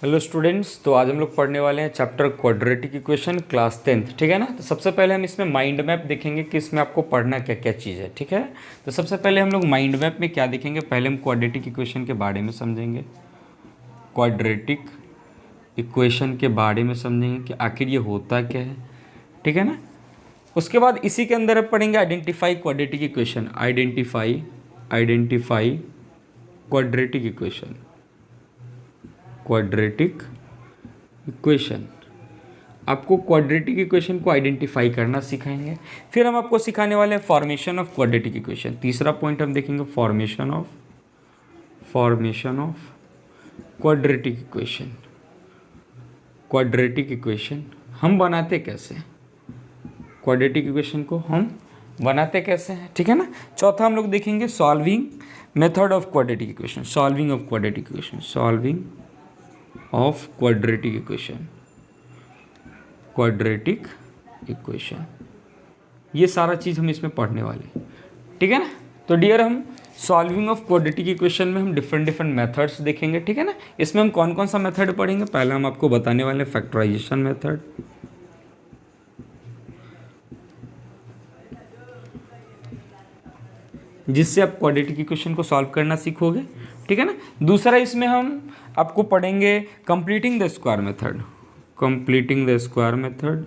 Hello students, तो आज हम लोग पढ़ने वाले हैं chapter quadratic equation class 10th। ठीक है ना। तो सबसे पहले हम इसमें माइंड मैप देखेंगे कि इसमें आपको पढ़ना क्या क्या चीज़ है। ठीक है। तो सबसे पहले हम लोग माइंड मैप में क्या देखेंगे, पहले हम क्वाड्रेटिक इक्वेशन के बारे में समझेंगे। क्वाड्रेटिक इक्वेशन के बारे में समझेंगे कि आखिर ये होता क्या है। ठीक है ना। उसके बाद इसी के अंदर अब पढ़ेंगे identify quadratic equation. Identify quadratic equation. Quadratic equation, आपको क्वाड्रेटिक इक्वेशन को आइडेंटिफाई करना सिखाएंगे। फिर हम आपको सिखाने वाले हैं फॉर्मेशन ऑफ क्वाड्रेटिक इक्वेशन। तीसरा पॉइंट हम देखेंगे formation of quadratic equation. Quadratic equation हम बनाते कैसे, क्वाड्रेटिक इक्वेशन को हम बनाते कैसे हैं। ठीक है ना। चौथा हम लोग देखेंगे solving method of quadratic equation. Solving of quadratic equation. Solving of quadratic equation. Quadratic equation, ये सारा चीज़ हम इसमें पढ़ने वाले हैं। ठीक है ना। तो डियर, हम सॉल्विंग ऑफ क्वाड्रेटिक इक्वेशन में हम डिफरेंट मेथड्स देखेंगे। ठीक है ना। इसमें हम कौन कौन सा मेथड पढ़ेंगे, पहले हम आपको बताने वाले हैं फैक्टराइजेशन मेथड। जिससे आप क्वाड्रेटिक इक्वेशन को सॉल्व करना सीखोगे। ठीक है ना। दूसरा इसमें हम आपको पढ़ेंगे completing the square method. Completing the square method.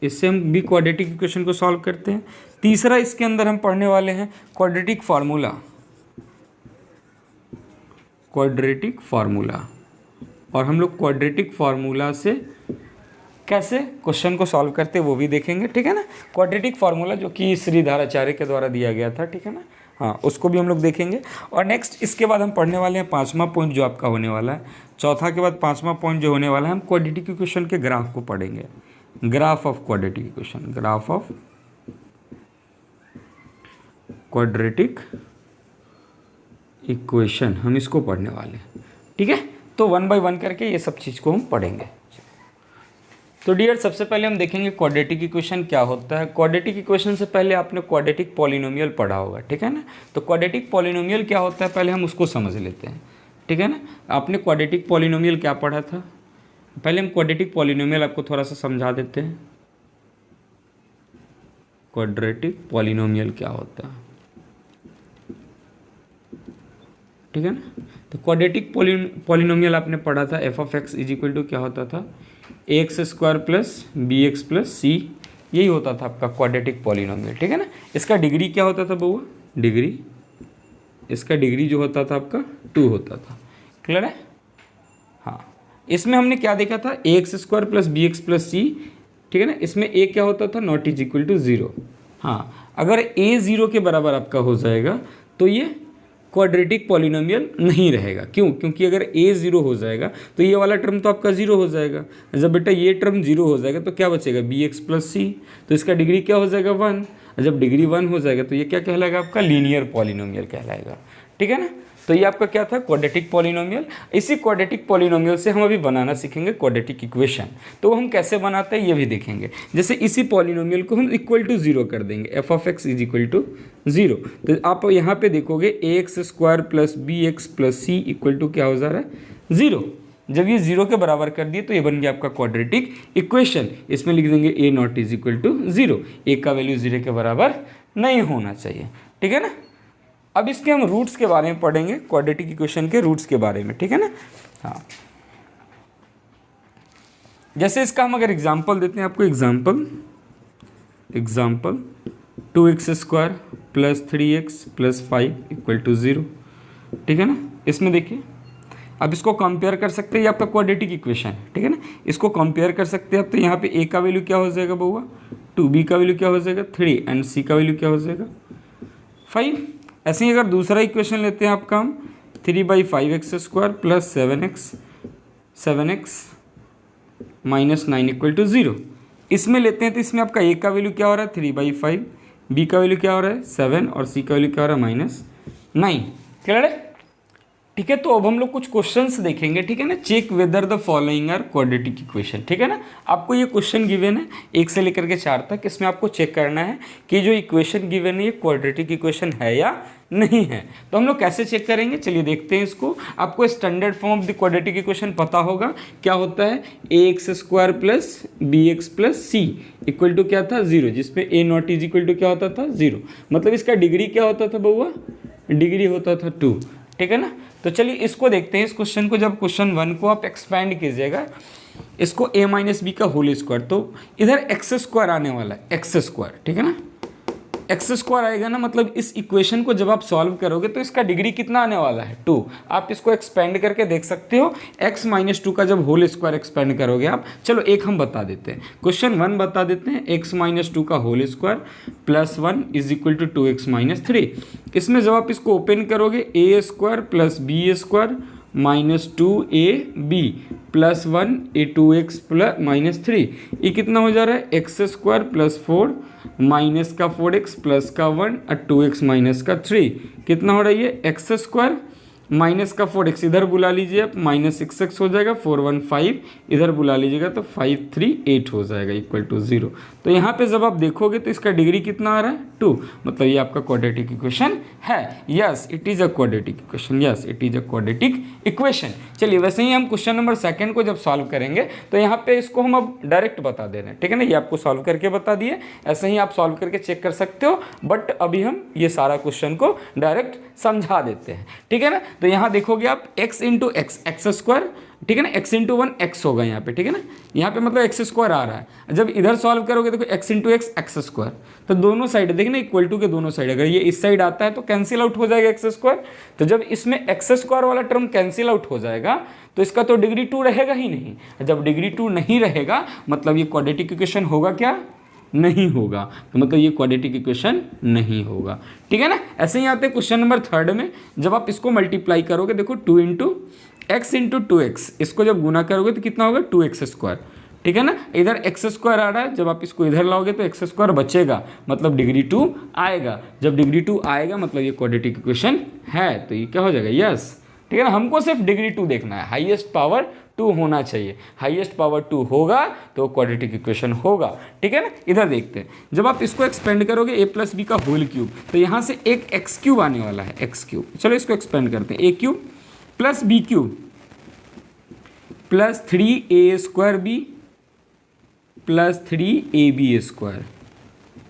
इससे हम भी क्वाड्रेटिक इक्वेशन को सॉल्व करते हैं। तीसरा इसके अंदर हम पढ़ने वाले हैं क्वाड्रेटिक फार्मूला। क्वाड्रेटिक फार्मूला, और हम लोग क्वाड्रेटिक फार्मूला से कैसे क्वेश्चन को सॉल्व करते हैं वो भी देखेंगे। ठीक है ना। क्वाड्रेटिक फार्मूला जो कि श्रीधराचार्य के द्वारा दिया गया था। ठीक है ना। हाँ, उसको भी हम लोग देखेंगे। और नेक्स्ट इसके बाद हम पढ़ने वाले हैं पांचवा पॉइंट जो आपका होने वाला है। चौथा के बाद पांचवा पॉइंट जो होने वाला है, हम क्वाड्रेटिक इक्वेशन के ग्राफ को पढ़ेंगे। Graph of quadratic equation. Graph of quadratic equation हम इसको पढ़ने वाले हैं। ठीक है। तो वन बाय वन करके ये सब चीज़ को हम पढ़ेंगे। तो डियर, सबसे पहले हम देखेंगे क्वाड्रेटिक इक्वेशन क्या होता है। क्वाड्रेटिक इक्वेशन से पहले आपने क्वाड्रेटिक पॉलिनोमियल पढ़ा होगा। ठीक है ना। तो क्वाड्रेटिक पॉलिनोमियल क्या होता है, पहले हम उसको समझ लेते हैं। ठीक है ना। आपने क्वाड्रेटिक पॉलिनोमियल क्या पढ़ा था, पहले हम क्वाड्रेटिक पॉलिनोमियल आपको थोड़ा सा समझा देते हैं। क्वाड्रेटिक पॉलिनोमियल क्या होता है, ठीक है ना। तो क्वाड्रेटिक पॉलिनोमियल आपने पढ़ा था, f of x is equal to क्या होता था, a x square plus B x plus c, यही होता था आपका क्वाड्रेटिक पॉलिनोमियल। ठीक है ना। इसका डिग्री क्या होता था बउआ, डिग्री, इसका डिग्री जो होता था आपका 2 होता था। क्लियर है। हाँ, इसमें हमने क्या देखा था, a x square plus B x plus c. ठीक है ना। इसमें ए क्या होता था, नॉट इज इक्वल टू 0। हाँ, अगर ए 0 के बराबर आपका हो जाएगा तो ये क्वाड्रेटिक पॉलिनोमियल नहीं रहेगा। क्यों, क्योंकि अगर a 0 हो जाएगा तो ये वाला टर्म तो आपका 0 हो जाएगा। जब बेटा ये टर्म 0 हो जाएगा तो क्या बचेगा, बी एक्स प्लस सी, तो इसका डिग्री क्या हो जाएगा 1। जब डिग्री 1 हो जाएगा तो ये क्या कहलाएगा, आपका लीनियर पॉलिनोमियल कहलाएगा। ठीक है ना। तो ये आपका क्या था, क्वाड्रेटिक पॉलिनोमियल। इसी क्वाड्रेटिक पॉलिनोमियल से हम अभी बनाना सीखेंगे क्वाड्रेटिक इक्वेशन। तो वो हम कैसे बनाते हैं ये भी देखेंगे। जैसे इसी पॉलिनोमियल को हम इक्वल टू 0 कर देंगे, f of x is equal to 0। तो आप यहाँ पे देखोगे a x square plus B x plus C equal to क्या हो जा रहा है, 0। जब ये 0 के बराबर कर दिए तो ये बन गया आपका क्वाड्रेटिक इक्वेशन। इसमें लिख देंगे ए नॉट इज इक्वल टू 0, ए का वैल्यू 0 के बराबर नहीं होना चाहिए। ठीक है ना। अब इसके हम रूट्स के बारे में पढ़ेंगे, क्वाड्रेटिक इक्वेशन के रूट्स के बारे में। ठीक है ना। हाँ, जैसे इसका हम अगर एग्जांपल देते हैं आपको, example 2x square plus 3x plus 5 equal to 0। ठीक है ना। इसमें देखिए, अब इसको कंपेयर कर सकते हैं, ये आपका क्वाड्रेटिक इक्वेशन है। ठीक है ना। इसको कंपेयर कर सकते हैं आप, तो यहाँ पे a का वैल्यू क्या हो जाएगा बउआ, 2, b का वैल्यू क्या हो जाएगा 3, एंड c का वैल्यू क्या हो जाएगा 5। ऐसे ही अगर दूसरा इक्वेशन लेते हैं आपका हम, 3/5x square plus 7x minus 9 equal to 0, इसमें लेते हैं तो इसमें आपका a का वैल्यू क्या हो रहा है 3/5, b का वैल्यू क्या हो रहा है 7, और c का वैल्यू क्या हो रहा है -9। क्लियर है। ठीक है। तो अब हम लोग कुछ क्वेश्चंस देखेंगे। ठीक है ना। Check whether the following are quadratic equation. ठीक है ना। आपको ये क्वेश्चन गिवन है 1 से लेकर के 4 तक, इसमें आपको चेक करना है कि जो इक्वेशन गिवन है ये क्वाड्रेटिक इक्वेशन है या नहीं है। तो हम लोग कैसे चेक करेंगे, चलिए देखते हैं इसको। आपको standard form of the quadratic equation पता होगा, क्या होता है, ax² plus bx plus c equal to क्या था 0, जिसपे a not is equal to क्या होता था 0। मतलब इसका डिग्री क्या होता था बउआ, डिग्री होता था 2, ठीक है ना। तो चलिए इसको देखते हैं, इस क्वेश्चन को। जब क्वेश्चन 1 को आप एक्सपैंड कीजिएगा, इसको a माइनस बी का होल स्क्वायर, तो इधर x² आने वाला है, x², ठीक है ना। x² आएगा ना, मतलब इस इक्वेशन को जब आप सॉल्व करोगे तो इसका डिग्री कितना आने वाला है 2। आप इसको एक्सपेंड करके देख सकते हो, x माइनस 2 का जब होल स्क्वायर एक्सपेंड करोगे आप, चलो एक हम बता देते हैं, क्वेश्चन 1 बता देते हैं, x माइनस 2 का whole square plus 1 is equal to 2x minus 3। इसमें जब आप इसको ओपन करोगे, a² plus b² minus 2ab plus 1 2x plus minus 3, ये कितना हो जा रहा है, x² प्लस 4 माइनस का 4x प्लस का 1 और 2x माइनस का 3, कितना हो रहा है ये x² माइनस का 4x इधर बुला लीजिए आप, माइनस 6x हो जाएगा, 4 1 5 इधर बुला लीजिएगा तो 5 3 8 हो जाएगा इक्वल टू 0। तो यहाँ पे जब आप देखोगे तो इसका डिग्री कितना आ रहा है 2, मतलब ये आपका क्वाड्रेटिक इक्वेशन है। Yes it is a quadratic equation, yes it is a quadratic equation. चलिए वैसे ही हम क्वेश्चन नंबर 2 को जब सॉल्व करेंगे तो यहाँ पे इसको हम अब डायरेक्ट बता दे रहे हैं, ठीक है ना। ये आपको सॉल्व करके बता दिए, ऐसे ही आप सॉल्व करके चेक कर सकते हो, बट अभी हम ये सारा क्वेश्चन को डायरेक्ट समझा देते हैं, ठीक है ना। तो यहाँ देखोगे आप x इंटू एक्स, x², ठीक है ना, x इंटू 1 x होगा यहाँ पे, ठीक है ना। यहाँ पे मतलब x² आ रहा है, जब इधर सॉल्व करोगे देखो x इंटू एक्स x², तो दोनों साइड देखिए ना, इक्वल टू के दोनों साइड, अगर ये इस साइड आता है तो कैंसिल आउट हो जाएगा x²। तो जब इसमें x² वाला टर्म कैंसिल आउट हो जाएगा तो इसका तो डिग्री 2 रहेगा ही नहीं। जब डिग्री 2 नहीं रहेगा मतलब ये क्वाड्रेटिक इक्वेशन होगा क्या, नहीं होगा। तो मतलब ये क्वाड्रेटिक इक्वेशन नहीं होगा, ठीक है ना। ऐसे ही आते हैं क्वेश्चन नंबर 3 में, जब आप इसको मल्टीप्लाई करोगे, देखो 2 इंटू एक्स इंटू 2x, इसको जब गुना करोगे तो कितना होगा 2x², ठीक है ना। इधर x² आ रहा है, जब आप इसको इधर लाओगे तो x² बचेगा, मतलब डिग्री 2 आएगा। जब डिग्री 2 आएगा मतलब ये क्वाड्रेटिक इक्वेशन है, तो ये क्या हो जाएगा, यस, ठीक है ना। हमको सिर्फ डिग्री 2 देखना है, हाईएस्ट पावर 2 होना चाहिए, हाईएस्ट पावर 2 होगा तो क्वाड्रेटिक इक्वेशन होगा, ठीक है ना। इधर देखते हैं, जब आप इसको एक्सपेंड करोगे a प्लस बी का होल क्यूब, तो यहाँ से एक x³ आने वाला है, x³। चलो इसको एक्सपेंड करते हैं, a³ plus b³ plus 3a² plus 3ab²,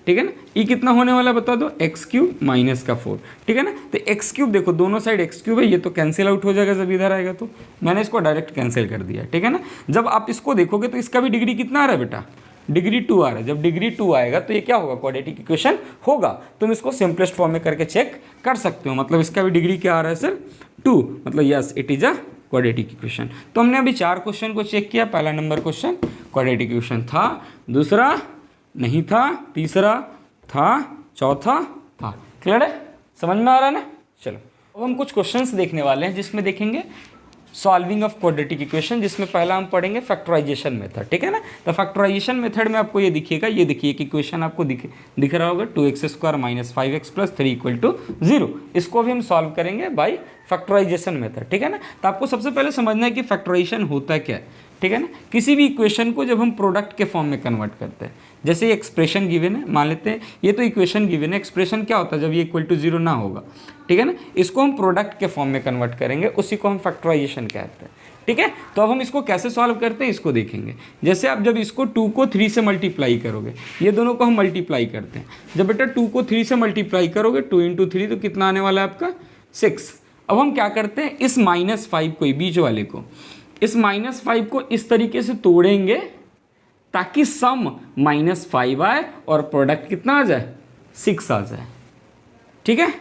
ठीक है ना। ये कितना होने वाला बता दो, x³ माइनस का 4, ठीक है ना। तो x³ देखो दोनों साइड x³ है, ये तो कैंसिल आउट हो जाएगा जब इधर आएगा, तो मैंने इसको डायरेक्ट कैंसिल कर दिया, ठीक है ना। जब आप इसको देखोगे तो इसका भी डिग्री कितना आ रहा है बेटा, डिग्री 2 आ रहा है। जब डिग्री 2 आएगा तो ये क्या होगा, क्वाड्रेटिक इक्वेशन होगा। तुम इसको सिंपलेस्ट फॉर्म में करके चेक कर सकते हो, मतलब इसका भी डिग्री क्या आ रहा है सर 2, मतलब yes it is a quadratic equation. तो हमने अभी 4 क्वेश्चन को चेक किया। पहला नंबर क्वेश्चन क्वाड्रेटिक इक्वेशन था, दूसरा नहीं था, तीसरा था, चौथा था। क्लियर है, समझ में आ रहा है ना। चलो अब हम कुछ क्वेश्चंस देखने वाले हैं जिसमें देखेंगे सॉल्विंग ऑफ क्वाड्रेटिक इक्वेशन, जिसमें पहला हम पढ़ेंगे फैक्टराइजेशन मेथड, ठीक है ना। तो फैक्टराइजेशन मेथड में आपको ये दिखेगा, ये देखिए कि इक्वेशन आपको दिख रहा होगा 2x² minus 5x plus 3 equal to 0। इसको भी हम सॉल्व करेंगे बाय फैक्टराइजेशन मेथड, ठीक है ना। तो आपको सबसे पहले समझना है कि फैक्टराइजेशन होता क्या है, ठीक है ना। किसी भी इक्वेशन को जब हम प्रोडक्ट के फॉर्म में कन्वर्ट करते हैं, जैसे ये एक्सप्रेशन गिवन है, मान लेते हैं ये तो इक्वेशन गिवन है, एक्सप्रेशन क्या होता है जब ये इक्वल टू 0 ना होगा, ठीक है ना। इसको हम प्रोडक्ट के फॉर्म में कन्वर्ट करेंगे, उसी को हम फैक्टराइजेशन कहते हैं, ठीक है। तो अब हम इसको कैसे सॉल्व करते हैं इसको देखेंगे। जैसे आप जब इसको 2 को 3 से मल्टीप्लाई करोगे, ये दोनों को हम मल्टीप्लाई करते हैं। जब बेटा 2 को 3 से मल्टीप्लाई करोगे, 2 इंटू 3 तो कितना आने वाला है आपका 6। अब हम क्या करते हैं, इस -5 को, बीच वाले को, इस -5 को इस तरीके से तोड़ेंगे ताकि सम -5 आए और प्रोडक्ट कितना आ जाए 6 आ जाए, ठीक है।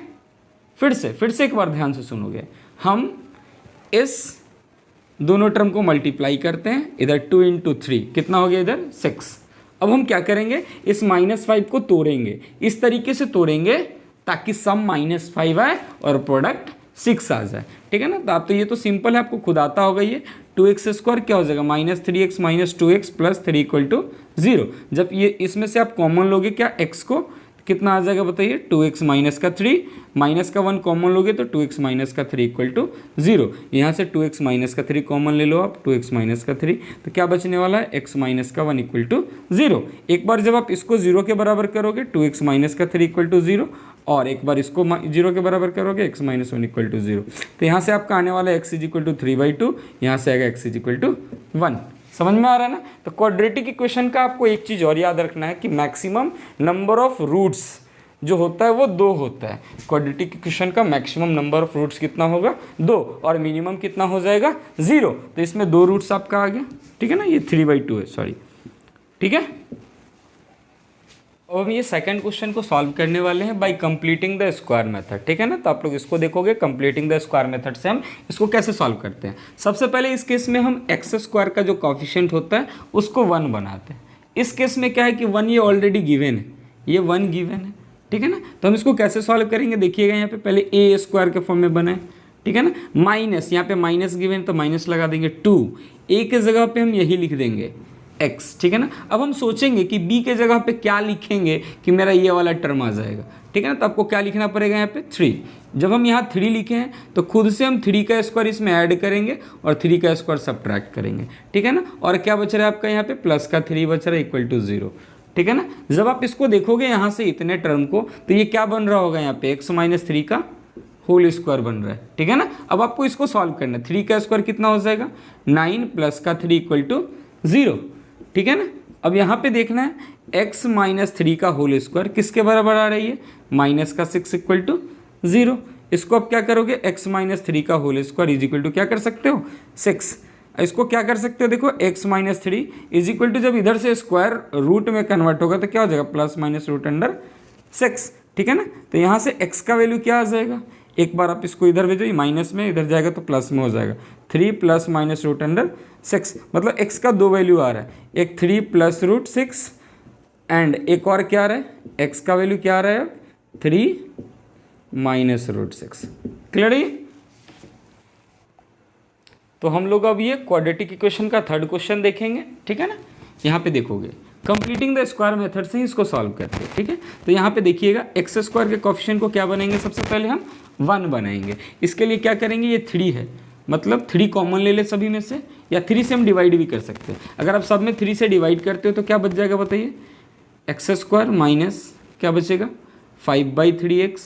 फिर से एक बार ध्यान से सुनोगे, हम इस दोनों टर्म को मल्टीप्लाई करते हैं, इधर 2 इंटू 3 कितना हो गया इधर 6। अब हम क्या करेंगे, इस -5 को तोड़ेंगे, इस तरीके से तोड़ेंगे ताकि सम -5 आए और प्रोडक्ट 6 आ जाए, ठीक है ना। तो आप तो ये तो सिंपल है, आपको खुद आता होगा। ये 2x² क्या हो जाएगा -3x minus 2x plus 3 equal to 0। जब ये इसमें से आप कॉमन लोगे क्या x को, कितना आ जाएगा बताइए 2x माइनस का 3, माइनस का 1 कॉमन लोगे तो 2x माइनस का 3 इक्वल टू 0। यहाँ से 2x माइनस का 3 कॉमन ले लो आप, 2x माइनस का 3, तो क्या बचने वाला है x माइनस का 1 इक्वल टू 0। एक बार जब आप इसको 0 के बराबर करोगे 2x माइनस का 3 इक्वल टू 0, और एक बार इसको 0 के बराबर करोगे x माइनस 1 इक्वल टू 0। तो यहाँ से आपका आने वाला x इज इक्वल टू 3/2, यहाँ से आएगा x इज इक्वल टू 1। समझ में आ रहा है ना। तो क्वाड्रेटिक इक्वेशन का आपको एक चीज़ और याद रखना है कि मैक्सिमम नंबर ऑफ रूट्स जो होता है वो 2 होता है। क्वाड्रेटिक इक्वेशन का मैक्सिमम नंबर ऑफ रूट्स कितना होगा 2, और मिनिमम कितना हो जाएगा 0। तो इसमें 2 रूट्स आपका आ गया, ठीक है ना, ये 3/2 है, सॉरी, ठीक है। अब हम ये सेकंड क्वेश्चन को सॉल्व करने वाले हैं bye completing the square method, ठीक है ना। तो आप लोग इसको देखोगे कंप्लीटिंग द स्क्वायर मेथड से हम इसको कैसे सॉल्व करते हैं। सबसे पहले इस केस में हम एक्स स्क्वायर का जो कॉफिशिएंट होता है उसको 1 बनाते हैं। इस केस में क्या है कि 1 ये ऑलरेडी गिवन है, ये 1 गिवन है, ठीक है ना। तो हम इसको कैसे सॉल्व करेंगे देखिएगा, यहाँ पे पहले ए स्क्वायर के फॉर्म में बनाए, ठीक है ना, माइनस, यहाँ पे माइनस गिवन तो माइनस लगा देंगे 2, ए के जगह पे हम यही लिख देंगे x, ठीक है ना। अब हम सोचेंगे कि b के जगह पे क्या लिखेंगे कि मेरा ये वाला टर्म आ जाएगा, ठीक है ना। तो आपको क्या लिखना पड़ेगा यहाँ पे 3। जब हम यहाँ 3 लिखे हैं तो खुद से हम 3 का स्क्वायर इसमें ऐड करेंगे और 3 का स्क्वायर सब्ट्रैक्ट करेंगे, ठीक है ना। और क्या बच रहा है आपका यहाँ पे प्लस का 3 बच रहा है इक्वल टू 0, ठीक है ना। जब आप इसको देखोगे यहाँ से इतने टर्म को, तो ये क्या बन रहा होगा यहाँ पे x माइनस 3 का होल स्क्वायर बन रहा है, ठीक है ना। अब आपको इसको सॉल्व करना है। 3 का स्क्वायर कितना हो जाएगा 9 प्लस का 3 इक्वल टू 0, ठीक है ना। अब यहाँ पे देखना है x माइनस 3 का होल स्क्वायर किसके बराबर आ रही है, माइनस का 6 इक्वल टू 0। इसको अब क्या करोगे, x माइनस 3 का whole square is equal to क्या कर सकते हो 6। इसको क्या कर सकते हो, देखो x minus 3 is equal to, जब इधर से स्क्वायर रूट में कन्वर्ट होगा तो क्या हो जाएगा प्लस माइनस रूट अंडर 6, ठीक है ना। तो यहाँ से x का वैल्यू क्या आ जाएगा, एक बार आप इसको इधर भेजो, माइनस में इधर जाएगा तो प्लस में हो जाएगा 3 प्लस माइनस रूट अंडर 6। मतलब x का 2 वैल्यू आ रहा है, एक 3 प्लस रूट 6 एंड एक और क्या आ रहा है, x का वैल्यू क्या आ रहा है 3 माइनस रूट 6। क्लियर है। तो हम लोग अब ये क्वाड्रेटिक इक्वेशन का थर्ड क्वेश्चन देखेंगे, ठीक है ना। यहाँ पे देखोगे कंप्लीटिंग द स्क्वायर मेथड से ही इसको सॉल्व करते हैं, ठीक है। तो यहाँ पे देखिएगा एक्स स्क्वायर के कोएफिशिएंट को क्या बनाएंगे, सबसे पहले हम 1 बनाएंगे। इसके लिए क्या करेंगे, ये 3 है, मतलब 3 कॉमन ले ले सभी में से, या 3 से हम डिवाइड भी कर सकते हैं। अगर आप सब में 3 से डिवाइड करते हो तो क्या बच जाएगा बताइए, एक्स स्क्वायर माइनस क्या बचेगा 5/3x,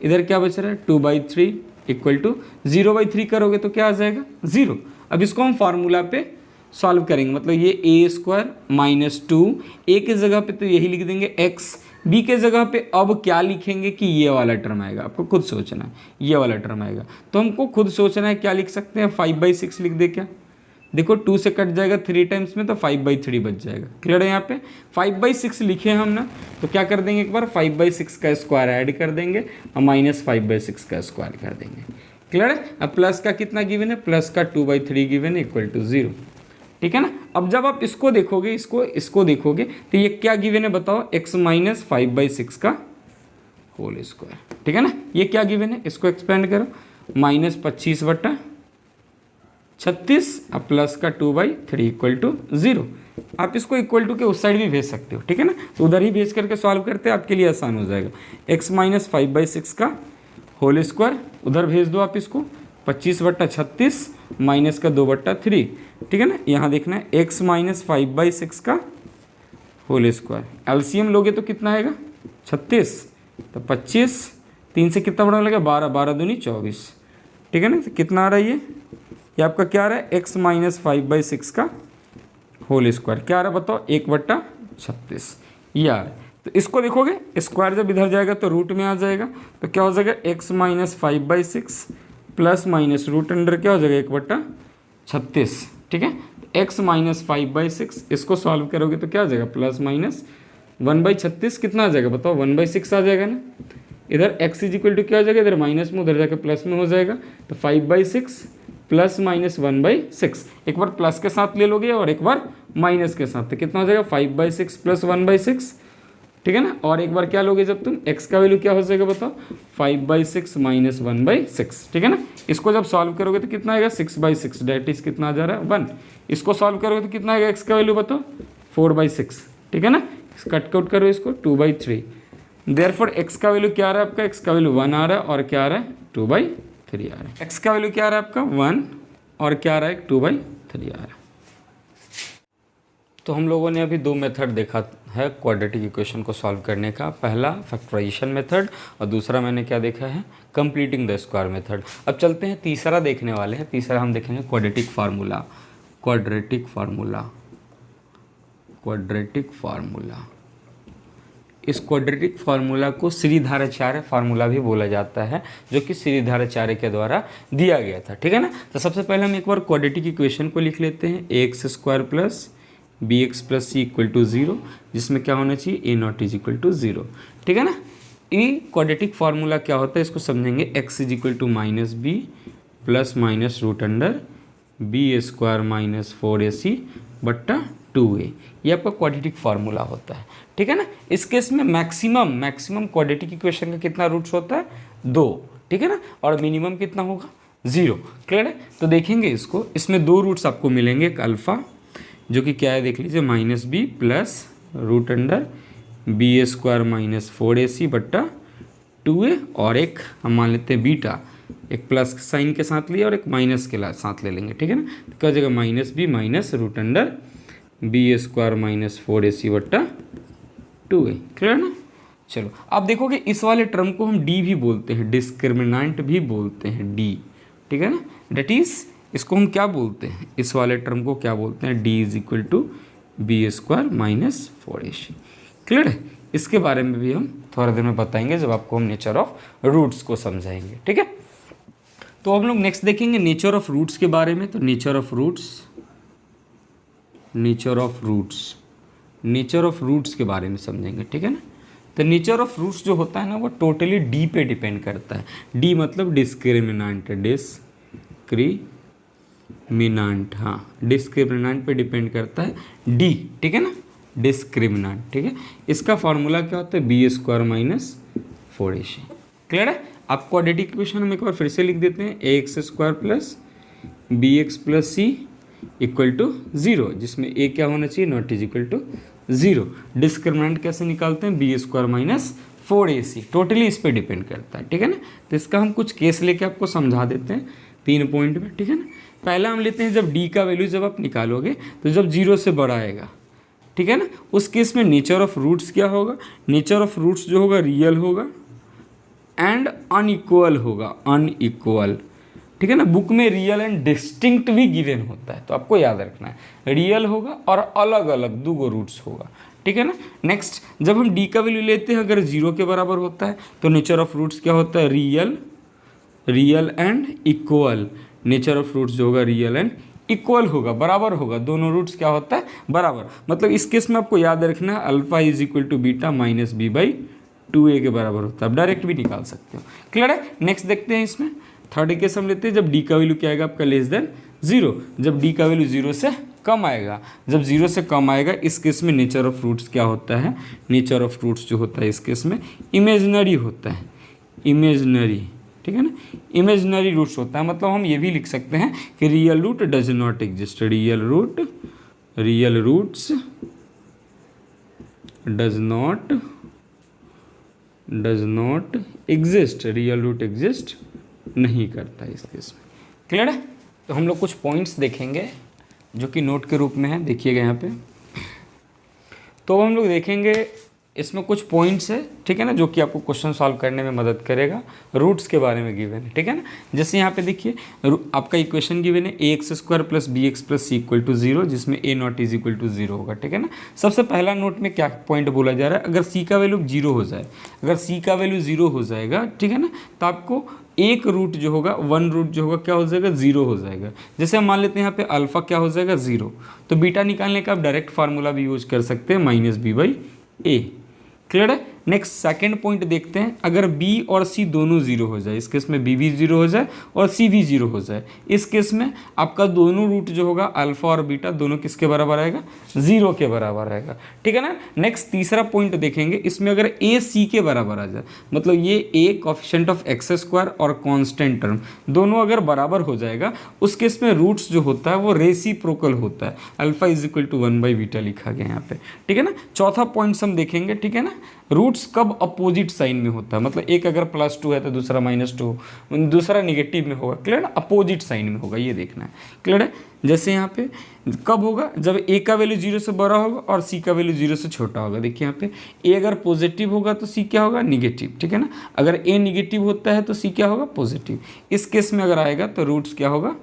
इधर क्या बच रहा है 2/3 इक्वल टू 0/3 करोगे तो क्या आ जाएगा 0। अब इसको हम फार्मूला पे सॉल्व करेंगे, मतलब ये a स्क्वायर माइनस 2, a के जगह पे तो यही लिख देंगे x, b के जगह पे अब क्या लिखेंगे कि ये वाला टर्म आएगा, आपको खुद सोचना है ये वाला टर्म आएगा। तो हमको खुद सोचना है क्या लिख सकते हैं, 5/6 लिख दे क्या, देखो 2 से कट जाएगा 3 टाइम्स में तो 5/3 बच जाएगा। क्लियर है। यहाँ पे 5/6 लिखे हम ना, तो क्या कर देंगे, एक बार 5/6 का स्क्वायर ऐड कर देंगे और माइनस 5/6 का स्क्वायर कर देंगे। क्लियर है। अब प्लस का कितना गिवन है, प्लस का 2/3 गिवन है इक्वल टू 0, ठीक है ना। अब जब आप इसको देखोगे, इसको देखोगे तो ये क्या गिवन है बताओ, x माइनस 5/6 का होल स्क्वायर, ठीक है ना। ये क्या गिवन है, इसको एक्सपेंड करो, माइनस 25/36 अब प्लस का 2/3 इक्वल टू 0। आप इसको इक्वल टू के उस साइड भी भेज सकते हो, ठीक है ना। तो उधर ही भेज करके सॉल्व करते हैं, आपके लिए आसान हो जाएगा। x माइनस 5/6 का होल स्क्वायर उधर भेज दो आप इसको, 25/36 माइनस का 2/3, ठीक है ना। यहाँ देखना है x माइनस 5/6 का होल स्क्वायर, एलसीएम लोगे तो कितना आएगा 36, तो 25 3 से कितना बढ़ाने लगा 12, 12 दूनी 24, ठीक है ना। तो कितना आ रहा है ये आपका क्या आ रहा है, x माइनस 5/6 का होल स्क्वायर क्या आ रहा है बताओ 1/36 ये आ रहा है। तो इसको देखोगे स्क्वायर जब इधर जाएगा तो रूट में आ जाएगा, तो क्या हो जाएगा x minus 5/6 plus minus root under क्या हो जाएगा 1/36, ठीक है। x माइनस 5/6 इसको सॉल्व करोगे तो क्या आ जाएगा प्लस माइनस 1/36 कितना आ जाएगा बताओ 1/6 आ जाएगा ना। इधर x इज इक्वल टू क्या हो जाएगा, इधर माइनस में उधर जाकर प्लस में हो जाएगा, तो 5/6 प्लस माइनस 1/6, एक बार प्लस के साथ ले लोगे और एक बार माइनस के साथ, तो कितना हो जाएगा 5/6 प्लस 1/6, ठीक है ना। और एक बार क्या लोगे जब तुम x का वैल्यू क्या हो जाएगा बताओ 5/6 माइनस 1/6, ठीक है ना। इसको जब सॉल्व करोगे तो कितना आएगा 6/6, डेट इज कितना आ जा रहा है 1। इसको सॉल्व करोगे तो कितना आएगा x का वैल्यू बताओ 4/6, ठीक है ना। कट आउट करो इसको 2/3, देयरफॉर x का वैल्यू क्या आ रहा है आपका, x का वैल्यू 1 आ रहा है और क्या आ रहा है 2/3 आ रहा है। x का वैल्यू क्या आ रहा है आपका 1 और क्या आ रहा है 2/3 आ रहा है, तो हम लोगों ने अभी दो मेथड देखा है क्वाड्रेटिक इक्वेशन को सॉल्व करने का। पहला फैक्टराइजेशन मेथड और दूसरा मैंने क्या देखा है, कंप्लीटिंग द स्क्वायर मेथड। अब चलते हैं तीसरा देखने वाले हैं। तीसरा हम देखेंगे क्वाड्रेटिक फार्मूला। क्वाड्रेटिक फार्मूला इस क्वाड्रेटिक फार्मूला को श्रीधराचार्य फार्मूला भी बोला जाता है, जो कि श्रीधराचार्य के द्वारा दिया गया था। ठीक है ना। तो सबसे पहले हम एक बार क्वाड्रेटिक इक्वेशन को लिख लेते हैं, ax square plus B x plus C equal to 0, जिसमें क्या होना चाहिए, A not is equal to 0। ठीक है ना। ये क्वाड्रेटिक फार्मूला क्या होता है इसको समझेंगे। x is equal to minus B plus minus root under B square minus 4ac बट्टा 2a, ये आपका क्वाड्रेटिक फार्मूला होता है। ठीक है ना। इस केस में मैक्सिमम क्वाड्रेटिक इक्वेशन का कितना रूट्स होता है, 2। ठीक है ना। और मिनिमम कितना होगा, 0। क्लियर है। तो देखेंगे इसको, इसमें 2 रूट्स आपको मिलेंगे, एक अल्फ़ा जो कि क्या है देख लीजिए, minus B plus root under B square minus 4ac बट्टा 2a, और एक हम मान लेते हैं बीटा, एक प्लस साइन के साथ लिया और एक माइनस के साथ ले लेंगे। ठीक है ना। तो क्या हो जाएगा, minus B minus root under B square minus 4ac बट्टा 2a। क्लियर ना। चलो आप देखोगे इस वाले टर्म को हम डी भी बोलते हैं, डिस्क्रिमिनेंट भी बोलते हैं, डी। ठीक है ना। डेट इज इसको हम क्या बोलते हैं, इस वाले टर्म को क्या बोलते हैं, D is equal to B square minus 4ac। Clear है। इसके बारे में भी हम थोड़ा देर में बताएंगे जब आपको हम नेचर ऑफ रूट्स को समझाएंगे। ठीक है। तो हम लोग नेक्स्ट देखेंगे नेचर ऑफ रूट्स के बारे में। तो नेचर ऑफ रूट्स के बारे में समझेंगे। ठीक है ना। तो नेचर ऑफ रूट्स जो होता है ना, वो टोटली डी पे डिपेंड करता है। डी मतलब डिस्क्रिमिनेंट, हाँ, डिस्क्रिमिनेंट पे डिपेंड करता है डी। ठीक है ना, डिस्क्रिमिनेंट। ठीक है। इसका फार्मूला क्या होता है, B square minus 4ac। Clear है। आप क्वाड्रेटिक इक्वेशन हम एक बार फिर से लिख देते हैं, ax square plus B x plus C equal to 0, जिसमें a क्या होना चाहिए, not is equal to 0। Discriminant कैसे निकालते हैं, B square minus 4ac, totally इस पे डिपेंड करता है। ठीक है ना। तो इसका हम कुछ केस लेके आपको समझा देते हैं 3 पॉइंट में। ठीक है ना। पहला हम लेते हैं, जब d का वैल्यू जब आप निकालोगे तो जब 0 से बड़ा आएगा, ठीक है ना, उस केस में नेचर ऑफ रूट्स क्या होगा, नेचर ऑफ रूट्स जो होगा रियल होगा एंड अनइक्वल होगा, अनइक्वल। ठीक है ना। बुक में रियल एंड डिस्टिंक्ट भी गिवन होता है, तो आपको याद रखना है, रियल होगा और अलग अलग 2 रूट्स होगा। ठीक है ना। नेक्स्ट, जब हम डी का वैल्यू लेते हैं अगर 0 के बराबर होता है तो नेचर ऑफ रूट्स क्या होता है, real and equal. Nature of roots जो होगा रियल एंड इक्वल होगा, बराबर होगा, दोनों रूट्स क्या होता है, बराबर। मतलब इस केस में आपको याद रखना है, alpha is equal to beta minus B by 2a के बराबर होता है। आप डायरेक्ट भी निकाल सकते हो। क्लियर है। नेक्स्ट देखते हैं, इसमें थर्ड केस हम लेते हैं, जब डी का वैल्यू क्या आएगा आपका, लेस देन 0। जब डी का वैल्यू 0 से कम आएगा, जब 0 से कम आएगा, इस केस में नेचर ऑफ रूट्स क्या होता है, नेचर ऑफ रूट्स जो होता है इस केस में इमेजिनरी होता है, इमेजिनरी। ठीक है ना। इमेजिनरी रूट्स होता है, मतलब हम ये भी लिख सकते हैं कि real root does not exist, real roots does not exist, real root exist नहीं करता इस केस में। क्लियर है। तो हम लोग कुछ पॉइंट्स देखेंगे जो कि नोट के रूप में है, देखिएगा यहाँ पे। तो हम लोग देखेंगे इसमें कुछ पॉइंट्स है, ठीक है ना, जो कि आपको क्वेश्चन सॉल्व करने में मदद करेगा। रूट्स के बारे में गिवन है, ठीक है ना। जैसे यहाँ पे देखिए आपका इक्वेशन गिवन है, ax square plus B x plus C equal to 0, जिसमें a not is equal to 0 होगा। ठीक है ना। सबसे पहला नोट में क्या पॉइंट बोला जा रहा है, अगर c का वैल्यू 0 हो जाए, अगर c का वैल्यू 0 हो जाएगा, ठीक है ना, तो आपको एक रूट जो होगा, 1 रूट जो होगा क्या हो जाएगा, 0 हो जाएगा। जैसे हम मान लेते हैं यहाँ पे अल्फा क्या हो जाएगा, 0, तो बीटा निकालने का आप डायरेक्ट फार्मूला भी यूज कर सकते हैं, minus B by A. Clear है। नेक्स्ट सेकंड पॉइंट देखते हैं, अगर b और c दोनों 0 हो जाए, इस केस में b भी 0 हो जाए और c भी 0 हो जाए, इस केस में आपका दोनों रूट जो होगा अल्फा और बीटा दोनों किसके बराबर आएगा, 0 के बराबर आएगा। ठीक है ना। नेक्स्ट तीसरा पॉइंट देखेंगे, इसमें अगर a c के बराबर आ जाए, मतलब ये a coefficient of x square और कांस्टेंट टर्म दोनों अगर बराबर हो जाएगा, उस केस में रूट्स जो होता है वो रेसिप्रोकल होता है, alpha is equal to 1 by beta लिखा गया यहाँ पे। ठीक है ना। चौथा पॉइंट हम देखेंगे, ठीक है ना, रूट्स कब अपोजिट साइन में होता है, मतलब एक अगर +2 है तो दूसरा -2, दूसरा निगेटिव में होगा, क्लियर है, अपोजिट साइन में होगा, ये देखना है, क्लियर है। जैसे यहाँ पे कब होगा, जब ए का वैल्यू 0 से बड़ा होगा और सी का वैल्यू 0 से छोटा होगा। देखिए यहाँ पे ए अगर पॉजिटिव होगा तो सी क्या होगा, निगेटिव, ठीक है ना। अगर ए निगेटिव होता है तो सी क्या होगा, पॉजिटिव। इस केस में अगर आएगा तो रूट्स क्या होगा,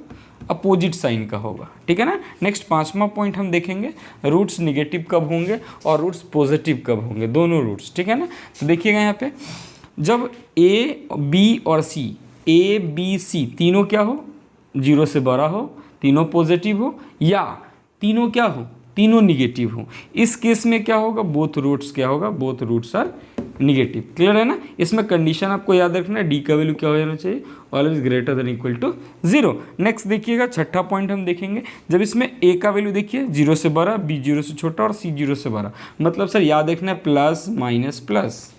अपोजिट साइन का होगा, ठीक है ना। नेक्स्ट 5वां पॉइंट हम देखेंगे, रूट्स निगेटिव कब होंगे और रूट्स पॉजिटिव कब होंगे, दोनों रूट्स, ठीक है ना। तो देखिएगा यहाँ पे जब ए बी और सी, ए बी सी तीनों क्या हो, 0 से बड़ा हो, तीनों पॉजिटिव हो, या तीनों क्या हो, तीनों निगेटिव हो, इस केस में क्या होगा, बोथ रूट्स क्या होगा, both roots are negative, clear है ना। इसमें कंडीशन आपको याद रखना है, डी का वैल्यू क्या हो जाना चाहिए, always greater than equal to 0। Next देखिएगा 6ठा पॉइंट हम देखेंगे, जब इसमें ए का वैल्यू देखिए 0 से बड़ा, बी 0 से छोटा और सी 0 से बड़ा, मतलब सर याद रखना है प्लस माइनस प्लस,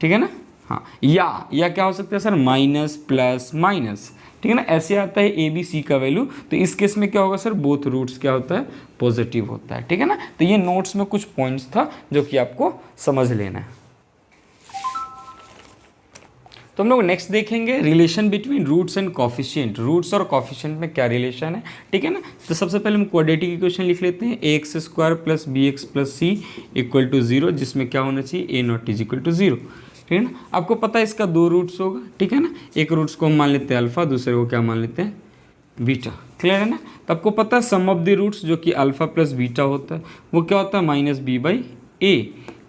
ठीक है ना। हाँ, या क्या हो सकता है सर, माइनस प्लस माइनस, ठीक है ना। ऐसे आता है ए बी सी का वैल्यू, तो इस केस में क्या होगा सर, बोथ रूट्स क्या होता है, पॉजिटिव होता है, ठीक है ना। तो ये नोट्स में कुछ पॉइंट्स था जो कि आपको समझ लेना है। तो हम लोग नेक्स्ट देखेंगे relation between roots and coefficient, roots और कॉफिशिएंट में क्या रिलेशन है, ठीक है ना। तो सबसे पहले हम क्वाड्रेटिक इक्वेशन लिख लेते हैं, ax² + bx + c = 0, जिसमें क्या होना चाहिए, a0 = 0, ठीक है ना। आपको पता है इसका 2 रूट्स होगा, ठीक है ना। एक रूट्स को हम मान लेते हैं अल्फा, दूसरे को क्या मान लेते हैं, बीटा, क्लियर है ना। तो आपको पता है सम ऑफ द रूट्स जो कि अल्फा प्लस बीटा होता है वो क्या होता है, -b/a,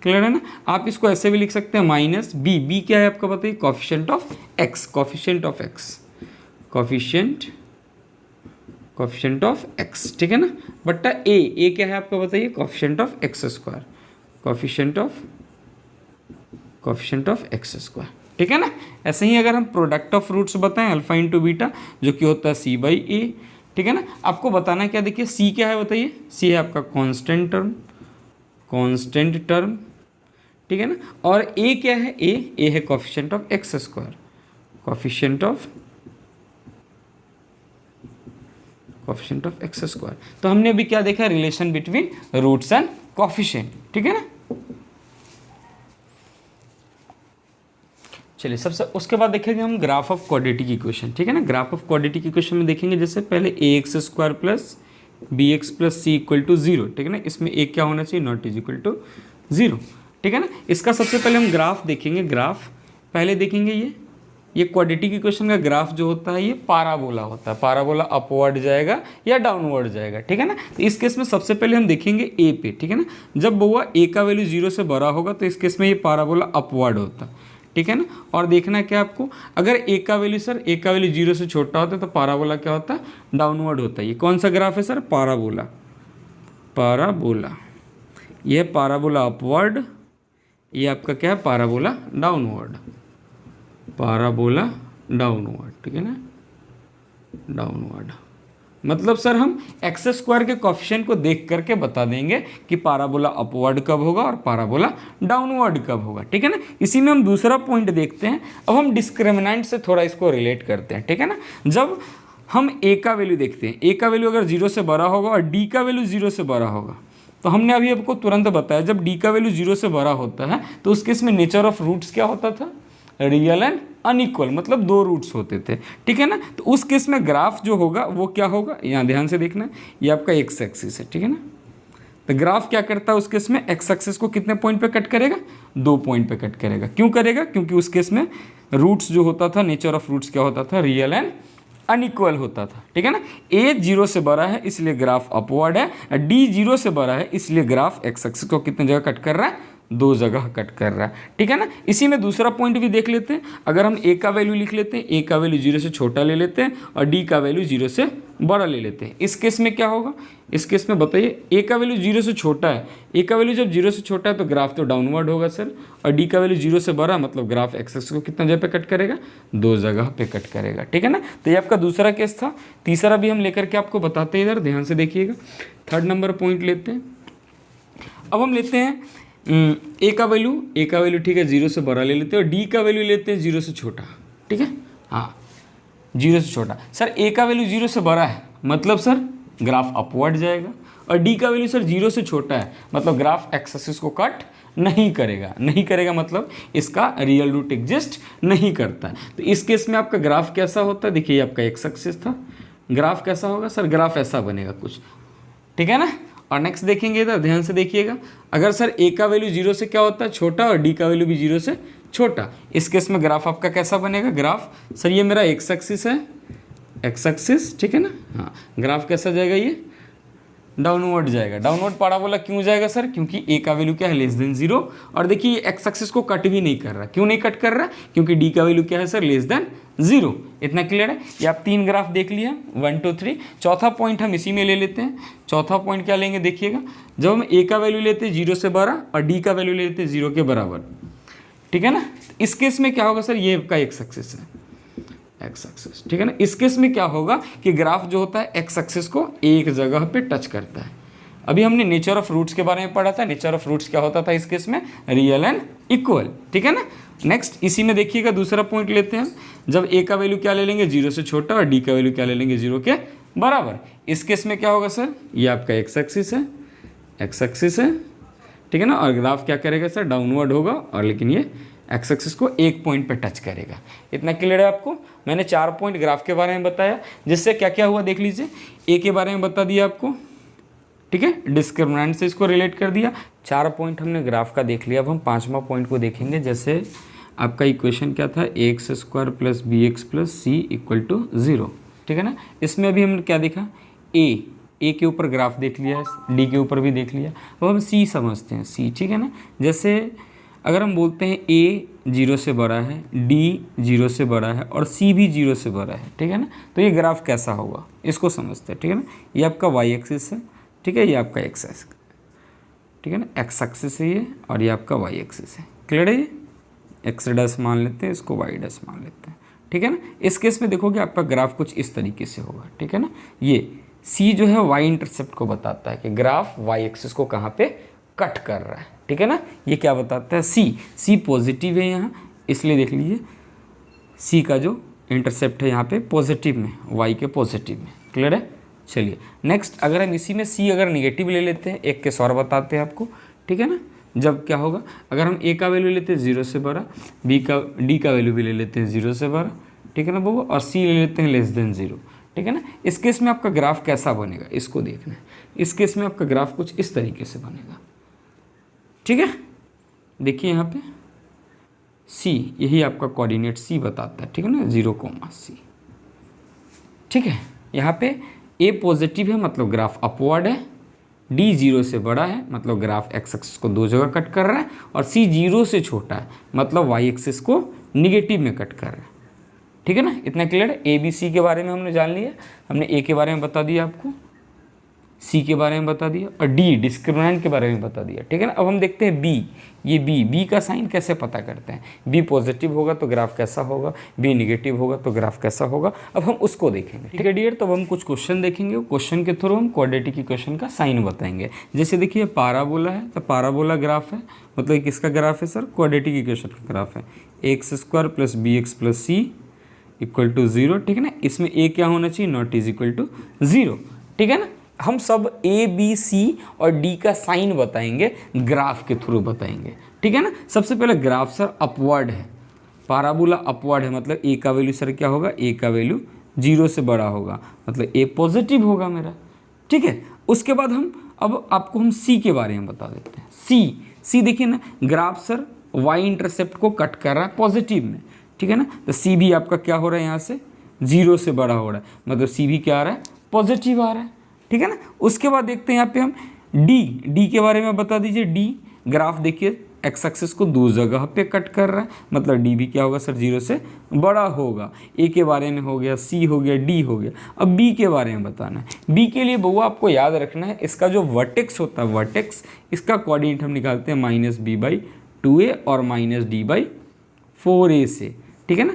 क्लियर है ना। आप इसको ऐसे भी लिख सकते हैं -b, b क्या है आपका बताइए, coefficient of x, coefficient of x, coefficient of x, ठीक है ना, बट्टा a क्या है आपका बताइए, coefficient of x², coefficient of x², ठीक है ना। ऐसे ही अगर हम प्रोडक्ट ऑफ रूट्स बताएं अल्फा इंटू बीटा, जो कि होता है c/a, ठीक है ना। आपको बताना क्या, देखिए c क्या है बताइए, c है आपका कांस्टेंट टर्म, ठीक है ना। और a क्या है, a है coefficient of x², coefficient of x²। तो हमने अभी क्या देखा, relation between roots and coefficient, ठीक है ना। चलिए सबसे उसके बाद देखेंगे हम ग्राफ ऑफ क्वाड्रेटिक इक्वेशन, ठीक है ना। ग्राफ ऑफ क्वाड्रेटिक इक्वेशन में देखेंगे जैसे पहले ax² + bx + c = 0, ठीक है ना। इसमें a क्या होना चाहिए, ≠ 0, ठीक है ना। इसका सबसे पहले हम ग्राफ देखेंगे, ग्राफ पहले देखेंगे ये क्वाड्रेटिक इक्वेशन का ग्राफ जो होता है ये पाराबोला होता है, पाराबोला अपवर्ड जाएगा या डाउनवर्ड जाएगा, ठीक है ना। तो इस केस में सबसे पहले हम देखेंगे ए पे, ठीक है ना। जब हुआ ए का वैल्यू 0 से बड़ा होगा तो इस केस में ये पाराबोला अपवर्ड होता है, ठीक है ना। और देखना है क्या आपको, अगर ए का वैल्यू 0 से छोटा होता है तो पाराबोला क्या होता है, डाउनवर्ड होता है। ये कौन सा ग्राफ है सर, पाराबोला, ये पाराबोला अपवर्ड, ये आपका क्या है, पाराबोला डाउनवर्ड, ठीक है ना, डाउनवर्ड। मतलब सर हम x² के कोफिशिएंट को देख करके बता देंगे कि पाराबोला अपवर्ड कब होगा और पाराबोला डाउनवर्ड कब होगा, ठीक है ना। इसी में हम दूसरा पॉइंट देखते हैं, अब हम डिस्क्रिमिनेंट से थोड़ा इसको रिलेट करते हैं, ठीक है ना। जब हम a का वैल्यू देखते हैं, a का वैल्यू अगर 0 से बड़ा होगा और d का वैल्यू 0 से बड़ा होगा, तो हमने अभी आपको तुरंत बताया जब d का वैल्यू 0 से बड़ा होता है तो उस केस में नेचर ऑफ रूट्स क्या होता था, रियल एंड अनइक्वल, मतलब 2 रूट्स होते थे, ठीक है ना। तो उस केस में ग्राफ जो होगा वो क्या होगा, यहाँ ध्यान से देखना, ये आपका x एक्सिस है, ठीक है ना। तो ग्राफ क्या करता है उस केस में, x एक्सिस को कितने पॉइंट पे कट करेगा, 2 पॉइंट पे कट करेगा। क्यों करेगा, क्योंकि उस केस में रूट्स जो होता था, नेचर ऑफ रूट्स क्या होता था, रियल एंड अनइक्वल होता था, ठीक है ना। a 0 से बड़ा है इसलिए ग्राफ अपवर्ड है, d 0 से बड़ा है इसलिए ग्राफ x एक्सिस को कितने जगह कट कर रहा है, 2 जगह कट कर रहा है, ठीक है ना। इसी में दूसरा पॉइंट भी देख लेते हैं, अगर हम a का वैल्यू लिख लेते हैं, a का वैल्यू 0 से छोटा ले लेते हैं और d का वैल्यू 0 से बड़ा ले लेते हैं। इस केस में क्या होगा, इस केस में बताइए a का वैल्यू 0 से छोटा है, a का वैल्यू जब 0 से छोटा है तो ग्राफ तो डाउनवर्ड होगा सर, और d का वैल्यू 0 से बड़ा मतलब ग्राफ x एक्सिस को कितना जगह पे कट करेगा, 2 जगह पे कट करेगा, ठीक है ना। तो ये आपका दूसरा केस था। तीसरा भी हम लेकर के आपको बताते हैं, इधर ध्यान से देखिएगा। 3rd नंबर पॉइंट लेते हैं, अब हम लेते हैं a का वैल्यू ठीक है 0 से बड़ा ले लेते हैं और d का वैल्यू लेते हैं 0 से छोटा, ठीक है। हाँ 0 से छोटा, सर a का वैल्यू 0 से बड़ा है मतलब सर ग्राफ अपवर्ड जाएगा, और d का वैल्यू सर 0 से छोटा है मतलब ग्राफ x एक्सिस को कट नहीं करेगा। नहीं करेगा मतलब इसका रियल रूट एग्जिस्ट नहीं करता है। तो इस केस में आपका ग्राफ कैसा होता है, देखिए आपका एक्स एक्सिस था, ग्राफ कैसा होगा सर, ग्राफ ऐसा बनेगा कुछ, ठीक है ना। और नेक्स्ट देखेंगे इधर, ध्यान से देखिएगा, अगर सर ए का वैल्यू 0 से क्या होता है, छोटा, और डी का वैल्यू भी 0 से छोटा, इस केस में ग्राफ आपका कैसा बनेगा, ग्राफ सर ये मेरा एक्स एक्सिस है, एक्स एक्सिस, ठीक है ना। हाँ, ग्राफ कैसा जाएगा, ये डाउनवर्ड जाएगा। डाउनवर्ड पैराबोला क्यों जाएगा सर, क्योंकि ए का वैल्यू क्या है, लेस देन 0, और देखिए एक्स एक्सिस को कट भी नहीं कर रहा। क्यों नहीं कट कर रहा, क्योंकि डी का वैल्यू क्या है सर, लेस देन 0। इतना क्लियर है। ये आप 3 ग्राफ देख लिया, 1 2 3। चौथा पॉइंट हम इसी में ले लेते हैं। चौथा पॉइंट क्या लेंगे, देखिएगा, जब हम ए का वैल्यू लेते हैं 0 से बड़ा और डी का वैल्यू लेते हैं 0 के बराबर, ठीक है ना। इस केस में क्या होगा सर, ये आपका एक्स एक्सिस है, एक्स एक्सिस, ठीक है ना। इस केस में क्या होगा कि ग्राफ जो होता है एक्स एक्सिस को एक जगह पे टच करता है। अभी हमने नेचर ऑफ रूट्स के बारे में पढ़ा था। नेचर ऑफ रूट्स क्या होता था इस केस में, रियल एंड इक्वल, ठीक है ना। नेक्स्ट इसी में देखिएगा दूसरा पॉइंट लेते हैं, जब ए का वैल्यू क्या ले लेंगे, 0 से छोटा, और डी का वैल्यू क्या ले लेंगे, 0 के बराबर। इस केस में क्या होगा सर, ये आपका एक्स एक्सिस है, एक्स एक्सिस है, ठीक है ना। और ग्राफ क्या करेगा सर, डाउनवर्ड होगा, और लेकिन ये एक्स एक्सिस को एक पॉइंट पे टच करेगा। इतना क्लियर है आपको। मैंने 4 पॉइंट ग्राफ के बारे में बताया, जिससे क्या क्या हुआ देख लीजिए। ए के बारे में बता दिया आपको, ठीक है, डिस्क्रिमिनेंट से इसको रिलेट कर दिया। 4 पॉइंट हमने ग्राफ का देख लिया। अब हम 5वां पॉइंट को देखेंगे। जैसे आपका इक्वेशन क्या था, x square plus B x plus C equal to 0, ठीक है ना। इसमें अभी हमने क्या देखा, ए के ऊपर ग्राफ देख लिया, डी के ऊपर भी देख लिया। अब हम सी समझते हैं, सी, ठीक है ना। जैसे अगर हम बोलते हैं ए 0 से बड़ा है, डी 0 से बड़ा है, और सी भी 0 से बड़ा है, ठीक है ना, तो ये ग्राफ कैसा होगा इसको समझते हैं, ठीक है ना। ये आपका वाई एक्सिस है, ठीक है, ये आपका एक्स एक्सिस, ठीक है ना, एक्स एक्सिस है ये, और ये आपका वाई एक्सिस है। क्लियर है, ये एक्स डैश मान लेते हैं, इसको वाई डैश मान लेते हैं, ठीक है ना। इस केस में देखोगे आपका ग्राफ कुछ इस तरीके से होगा, ठीक है ना। ये सी जो है वाई इंटरसेप्ट को बताता है कि ग्राफ वाई एक्सिस को कहाँ पे कट कर रहा है, ठीक है ना। ये क्या बताता है, सी पॉजिटिव है यहाँ, इसलिए देख लीजिए सी का जो इंटरसेप्ट है यहाँ पे पॉजिटिव में, वाई के पॉजिटिव में। क्लियर है। चलिए नेक्स्ट, अगर हम इसी में सी अगर निगेटिव ले लेते हैं, एक केस और बताते हैं आपको, ठीक है ना। जब क्या होगा, अगर हम ए का वैल्यू लेते हैं 0 से बड़ा, डी का वैल्यू भी ले लेते हैं 0 से बड़ा, ठीक है ना बबू, और सी ले लेते हैं लेस देन 0, ठीक है ना। इस केस में आपका ग्राफ कैसा बनेगा इसको देखना है। इस केस में आपका ग्राफ कुछ इस तरीके से बनेगा, ठीक है। देखिए यहाँ पे सी, यही आपका कोऑर्डिनेट सी बताता है, ठीक है ना, 0,c, ठीक है। यहाँ पे ए पॉजिटिव है मतलब ग्राफ अपवर्ड है, डी 0 से बड़ा है मतलब ग्राफ एक्स एक्सिस को 2 जगह कट कर रहा है, और सी 0 से छोटा है मतलब वाई एक्सिस को निगेटिव में कट कर रहा है, ठीक है ना। इतना क्लियर है। ए बी सी के बारे में हमने जान लिया, हमने ए के बारे में बता दिया आपको, सी के बारे में बता दिया, और डी डिस्क्रिमिनेंट के बारे में बता दिया, ठीक है ना। अब हम देखते हैं बी, ये बी का साइन कैसे पता करते हैं। बी पॉजिटिव होगा तो ग्राफ कैसा होगा, बी निगेटिव होगा तो ग्राफ कैसा होगा, अब हम उसको देखेंगे, ठीक है डियर। तो अब हम कुछ क्वेश्चन देखेंगे, क्वेश्चन के थ्रू हम क्वाड्रेटिक इक्वेशन का साइन बताएंगे। जैसे देखिए पाराबोला है, तो पाराबोला ग्राफ है, मतलब किसका ग्राफ है सर, क्वाड्रेटिक इक्वेशन का ग्राफ है। X square plus B x plus C equal to 0, ठीक है ना। इसमें ए क्या होना चाहिए, नॉट इज इक्वल टू 0, ठीक है ना। हम सब ए बी सी और डी का साइन बताएंगे, ग्राफ के थ्रू बताएंगे, ठीक है ना। सबसे पहले ग्राफ सर अपवर्ड है, पाराबोला अपवर्ड है, मतलब ए का वैल्यू सर क्या होगा, ए का वैल्यू 0 से बड़ा होगा, मतलब ए पॉजिटिव होगा मेरा, ठीक है। उसके बाद अब आपको हम सी के बारे में बता देते हैं। सी देखिए ना, ग्राफ सर वाई इंटरसेप्ट को कट कर रहा है पॉजिटिव में, ठीक है ना। तो सी भी आपका क्या हो रहा है, यहाँ से 0 से बड़ा हो रहा है, मतलब सी भी क्या आ रहा है, पॉजिटिव आ रहा है, ठीक है ना। उसके बाद देखते हैं यहाँ पे हम डी के बारे में बता दीजिए। डी ग्राफ देखिए एक्स एक्सिस को 2 जगह पे कट कर रहा है, मतलब डी भी क्या होगा सर, 0 से बड़ा होगा। ए के बारे में हो गया, सी हो गया, डी हो गया। अब बी के बारे में बताना है। बी के लिए बउआ आपको याद रखना है, इसका जो वर्टेक्स होता है, वर्टेक्स, इसका कोऑर्डिनेट हम निकालते हैं -b/2a और -d/4a से, ठीक है ना।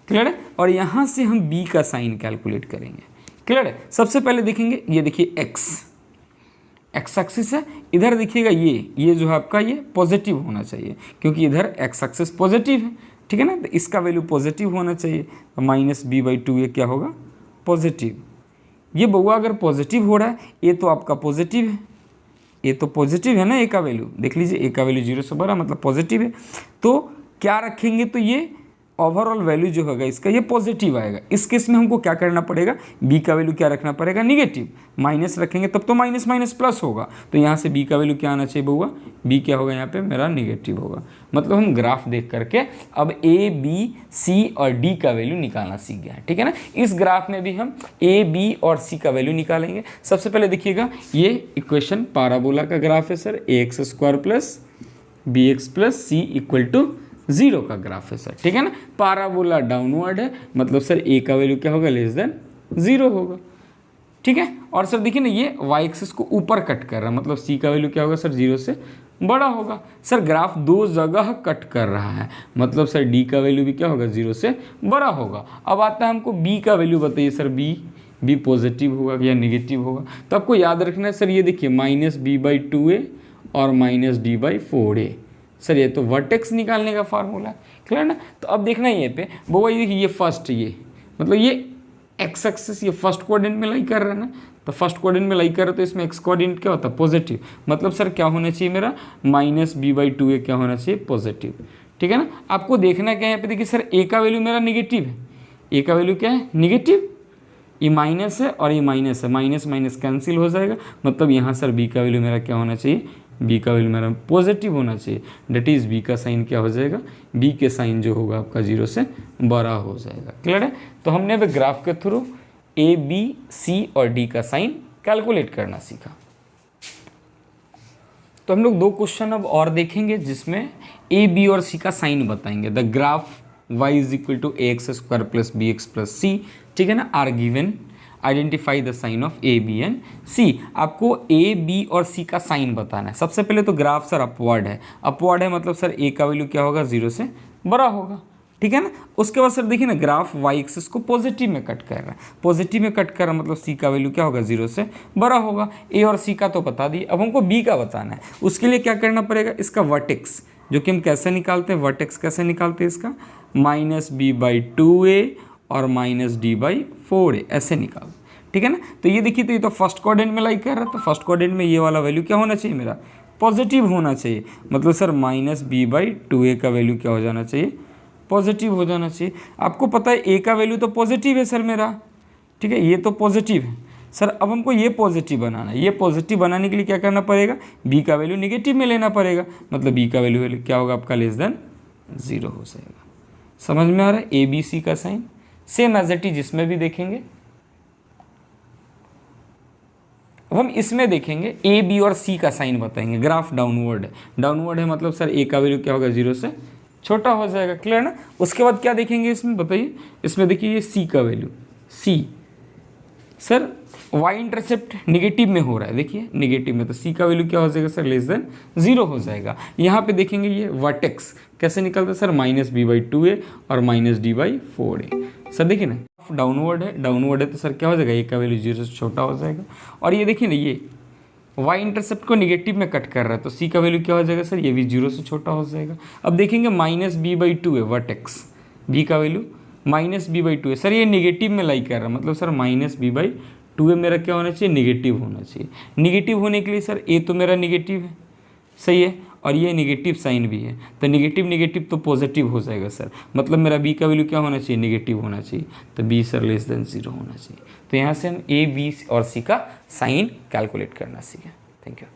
क्लियर है। और यहाँ से हम बी का साइन कैलकुलेट करेंगे। क्लियर है। सबसे पहले देखेंगे, ये देखिए एक्स एक्सिस है, इधर देखिएगा ये जो है आपका ये पॉजिटिव होना चाहिए, क्योंकि इधर एक्स एक्सिस पॉजिटिव है, ठीक है ना। तो इसका वैल्यू पॉजिटिव होना चाहिए, तो -b/2a क्या होगा, पॉजिटिव। ये बउआ अगर पॉजिटिव हो रहा है, ये तो आपका पॉजिटिव है, ए तो पॉजिटिव है ना, ए का वैल्यू देख लीजिए, ए का वैल्यू 0 से बड़ा मतलब पॉजिटिव है, तो क्या रखेंगे तो ये ओवरऑल वैल्यू जो होगा इसका ये पॉजिटिव आएगा। इस केस में हमको क्या करना पड़ेगा, बी का वैल्यू क्या रखना पड़ेगा, निगेटिव, माइनस रखेंगे तब तो माइनस माइनस प्लस होगा, तो यहाँ से बी का वैल्यू क्या आना चाहिए बउआ, बी क्या होगा यहाँ पे मेरा निगेटिव होगा। मतलब हम ग्राफ देख करके अब ए बी सी और डी का वैल्यू निकालना सीख गया है, ठीक है ना। इस ग्राफ में भी हम ए बी और सी का वैल्यू निकालेंगे। सबसे पहले देखिएगा ये इक्वेशन पाराबोला का ग्राफ है sir, a x square plus B x plus C equal to 0 का ग्राफ है सर, ठीक है ना। पाराबोला डाउनवर्ड है, मतलब सर ए का वैल्यू क्या होगा, लेस देन 0 होगा, ठीक है। और सर देखिए ना ये वाई एक्सिस को ऊपर कट कर रहा है, मतलब सी का वैल्यू क्या होगा सर, 0 से बड़ा होगा। सर ग्राफ दो जगह कट कर रहा है, मतलब सर डी का वैल्यू भी क्या होगा, 0 से बड़ा होगा। अब आता है हमको बी का वैल्यू बताइए सर, बी पॉजिटिव होगा या निगेटिव होगा। तो आपको याद रखना है सर, ये देखिए -b/2a और -d/4a, सर ये तो वर्टेक्स निकालने का फार्मूला है, क्लियर ना। तो अब देखना ये पे वो ये फर्स्ट, ये मतलब ये एक्स एक्सिस ये फर्स्ट कोऑर्डिनेट में लाई कर रहा है ना, तो फर्स्ट कोऑर्डिनेट में लाई कर रहा है तो इसमें एक्स कोऑर्डिनेट क्या होता है, पॉजिटिव। मतलब सर क्या होना चाहिए मेरा, -b/2a क्या होना चाहिए, पॉजिटिव, ठीक है ना। आपको देखना क्या है यहाँ पे, देखिए सर ए का वैल्यू मेरा निगेटिव है, ए का वैल्यू क्या है, निगेटिव, ये माइनस है और ये माइनस है, माइनस माइनस कैंसिल हो जाएगा। मतलब यहाँ सर बी का वैल्यू मेरा क्या होना चाहिए, बी का वैल्यू मेरा पॉजिटिव होना चाहिए, डेट इज़ बी का साइन क्या हो जाएगा, बी के साइन जो होगा आपका 0 से बड़ा हो जाएगा, क्लियर है। तो हमने अभी ग्राफ के थ्रू ए बी सी और डी का साइन कैलकुलेट करना सीखा। तो हम लोग दो क्वेश्चन अब और देखेंगे जिसमें ए बी और सी का साइन बताएंगे। The graph y is equal to A x square plus B x plus c, ठीक है ना, are given, identify the sign of A B and सी। आपको ए बी और सी का साइन बताना है। सबसे पहले तो ग्राफ सर अपवर्ड है, अपवर्ड है मतलब सर ए का वैल्यू क्या होगा, 0 से बड़ा होगा, ठीक है ना। उसके बाद सर देखिए ना ग्राफ वाई एक्सिस को पॉजिटिव में कट कर रहा है, पॉजिटिव में कट कर रहा है मतलब सी का वैल्यू क्या होगा, 0 से बड़ा होगा। ए और सी का तो बता दिए, अब हमको बी का बताना है। उसके लिए क्या करना पड़ेगा, इसका वर्टेक्स जो कि हम कैसे निकालते हैं, वर्टेक्स कैसे निकालते हैं इसका, -b/2a और -d/4a ऐसे निकाल, ठीक है ना। तो ये देखिए, तो ये तो फर्स्ट कोऑर्डिनेट में लाई कर रहा है, तो फर्स्ट कोऑर्डिनेट में ये वाला वैल्यू क्या होना चाहिए मेरा, पॉजिटिव होना चाहिए। मतलब सर -b/2a का वैल्यू क्या हो जाना चाहिए, पॉजिटिव हो जाना चाहिए। आपको पता है ए का वैल्यू तो पॉजिटिव है सर मेरा, ठीक है, ये तो पॉजिटिव है सर। अब हमको ये पॉजिटिव बनाना है, ये पॉजिटिव बनाने के लिए क्या करना पड़ेगा, बी का वैल्यू निगेटिव में लेना पड़ेगा। मतलब बी का वैल्यू क्या होगा आपका, लेस देन 0 हो जाएगा। समझ में आ रहा है, ए बी सी का sign same as it is जिसमें भी देखेंगे। अब हम इसमें देखेंगे ए बी और सी का साइन बताएंगे। ग्राफ डाउनवर्ड है, डाउनवर्ड है मतलब सर ए का वैल्यू क्या होगा, 0 से छोटा हो जाएगा, क्लियर ना। उसके बाद क्या देखेंगे इसमें बताइए, इसमें देखिए ये सी का वैल्यू, सी सर वाई इंटरसेप्ट निगेटिव में हो रहा है, देखिए निगेटिव में, तो सी का वैल्यू क्या हो जाएगा सर, लेस देन 0 हो जाएगा। यहाँ पे देखेंगे ये वर्टेक्स कैसे निकलता है सर, -b/2a और -d/4a। सर देखिए ना डाउनवर्ड है तो सर क्या हो जाएगा, ए का वैल्यू 0 से छोटा हो जाएगा। और ये देखिए ना ये वाई इंटरसेप्ट को निगेटिव में कट कर रहा है, तो सी का वैल्यू क्या हो जाएगा सर, ये भी 0 से छोटा हो जाएगा। अब देखेंगे -b/2 है वर्टेक्स, बी का वैल्यू -b/2 है सर, ये निगेटिव में लाई कर रहा है, मतलब सर -b/2 मेरा क्या होना चाहिए, निगेटिव होना चाहिए। निगेटिव होने के लिए सर ए तो मेरा निगेटिव है, सही है, और ये निगेटिव साइन भी है, तो निगेटिव निगेटिव तो पॉजिटिव हो जाएगा सर। मतलब मेरा बी का वैल्यू क्या होना चाहिए, निगेटिव होना चाहिए, तो बी सर लेस देन 0 होना चाहिए। तो यहाँ से हम ए बी और सी का साइन कैलकुलेट करना सीखें। Thank you.